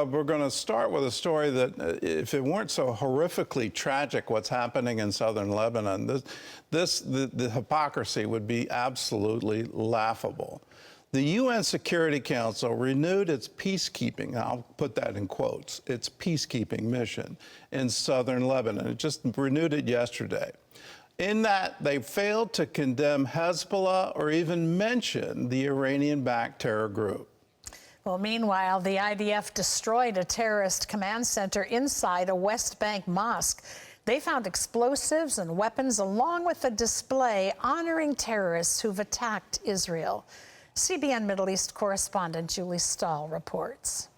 We're going to start with a story that, if it weren't so horrifically tragic what's happening in southern Lebanon, the hypocrisy would be absolutely laughable. The UN Security Council renewed its peacekeeping, I'll put that in quotes, its peacekeeping mission in southern Lebanon. It just renewed it yesterday. In that, they failed to condemn Hezbollah or even mention the Iranian-backed terror group. Well, meanwhile, the IDF destroyed a terrorist command center inside a West Bank mosque. They found explosives and weapons along with a display honoring terrorists who've attacked Israel. CBN Middle East correspondent Julie Stahl reports.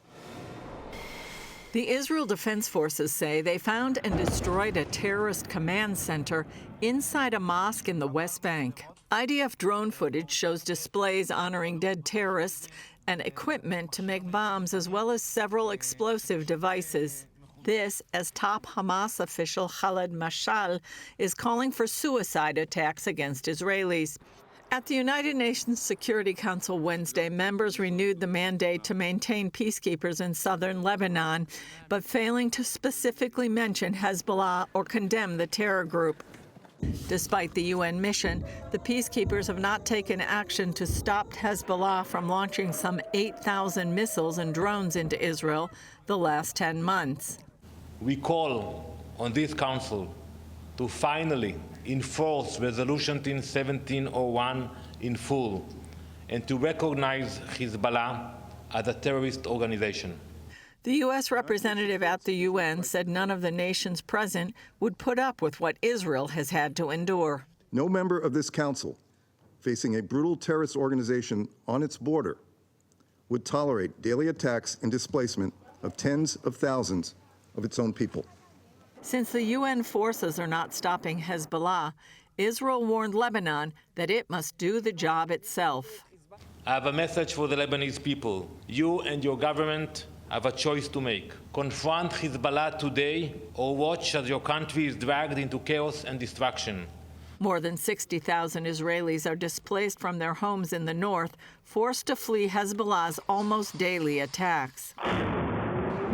The Israel Defense Forces say they found and destroyed a terrorist command center inside a mosque in the West Bank. IDF drone footage shows displays honoring dead terrorists and equipment to make bombs, as well as several explosive devices. This, as top Hamas official Khaled Mashaal is calling for suicide attacks against Israelis. At the United Nations Security Council Wednesday, members renewed the mandate to maintain peacekeepers in southern Lebanon, but failing to specifically mention Hezbollah or condemn the terror group. Despite the UN mission, the peacekeepers have not taken action to stop Hezbollah from launching some 8,000 missiles and drones into Israel the last 10 months. We call on this council to finally enforce Resolution 1701 in full and to recognize Hezbollah as a terrorist organization. The U.S. representative at the UN said none of the nations present would put up with what Israel has had to endure. No member of this council facing a brutal terrorist organization on its border would tolerate daily attacks and displacement of tens of thousands of its own people. Since the UN forces are not stopping Hezbollah, Israel warned Lebanon that it must do the job itself. I have a message for the Lebanese people. You and your government have a choice to make. Confront Hezbollah today or watch as your country is dragged into chaos and destruction. More than 60,000 Israelis are displaced from their homes in the north, forced to flee Hezbollah's almost daily attacks.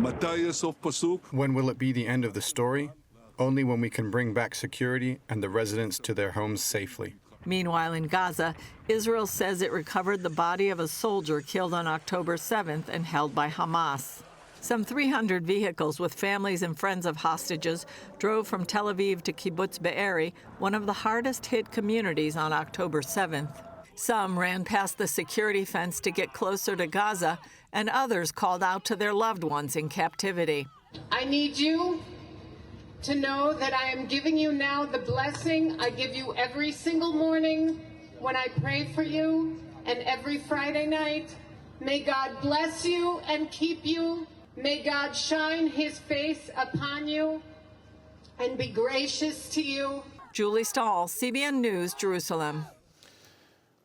When will it be the end of the story? Only when we can bring back security and the residents to their homes safely. Meanwhile, in Gaza, Israel says it recovered the body of a soldier killed on October 7th and held by Hamas. Some 300 vehicles with families and friends of hostages drove from Tel Aviv to Kibbutz Be'eri, one of the hardest-hit communities, on October 7th. Some ran past the security fence to get closer to Gaza, and others called out to their loved ones in captivity. I need you to know that I am giving you now the blessing I give you every single morning when I pray for you, and every Friday night. May God bless you and keep you. May God shine his face upon you and be gracious to you. Julie Stahl, CBN News, Jerusalem.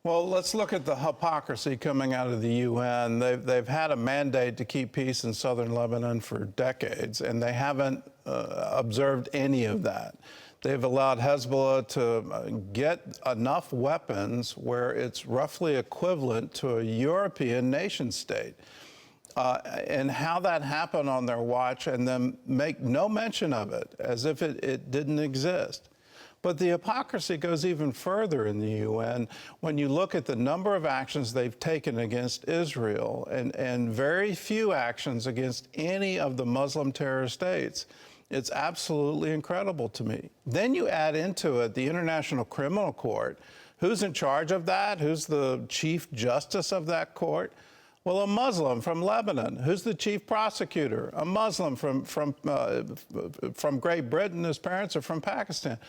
Well, let's look at the hypocrisy coming out of the UN. They've had a mandate to keep peace in southern Lebanon for decades, and they haven't observed any of that. They've allowed Hezbollah to get enough weapons where it's roughly equivalent to a European nation state. And how that happened on their watch, and then make no mention of it, as if it didn't exist. But the hypocrisy goes even further in the UN when you look at the number of actions they've taken against Israel and very few actions against any of the Muslim terror states. It's absolutely incredible to me. Then you add into it the International Criminal Court. Who's in charge of that? Who's the chief justice of that court? Well, a Muslim from Lebanon. Who's the chief prosecutor? A Muslim from Great Britain. His parents are from Pakistan.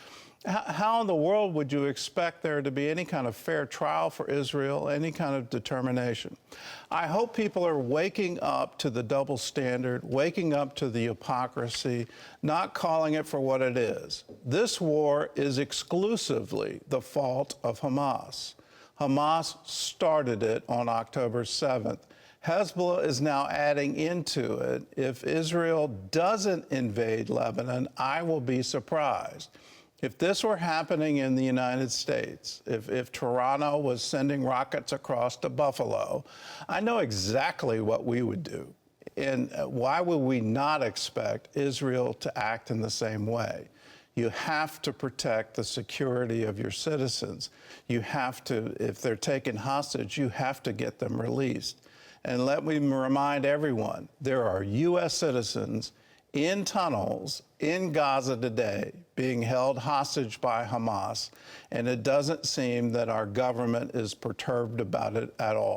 How in the world would you expect there to be any kind of fair trial for Israel, any kind of determination? I hope people are waking up to the double standard, waking up to the hypocrisy, not calling it for what it is. This war is exclusively the fault of Hamas. Hamas started it on October 7th. Hezbollah is now adding into it. If Israel doesn't invade Lebanon, I will be surprised. If this were happening in the United States, if Toronto was sending rockets across to Buffalo, I know exactly what we would do. And why would we not expect Israel to act in the same way? You have to protect the security of your citizens. You have to, if they're taken hostage, you have to get them released. And let me remind everyone, there are U.S. citizens in tunnels in Gaza today being held hostage by Hamas, and it doesn't seem that our government is perturbed about it at all.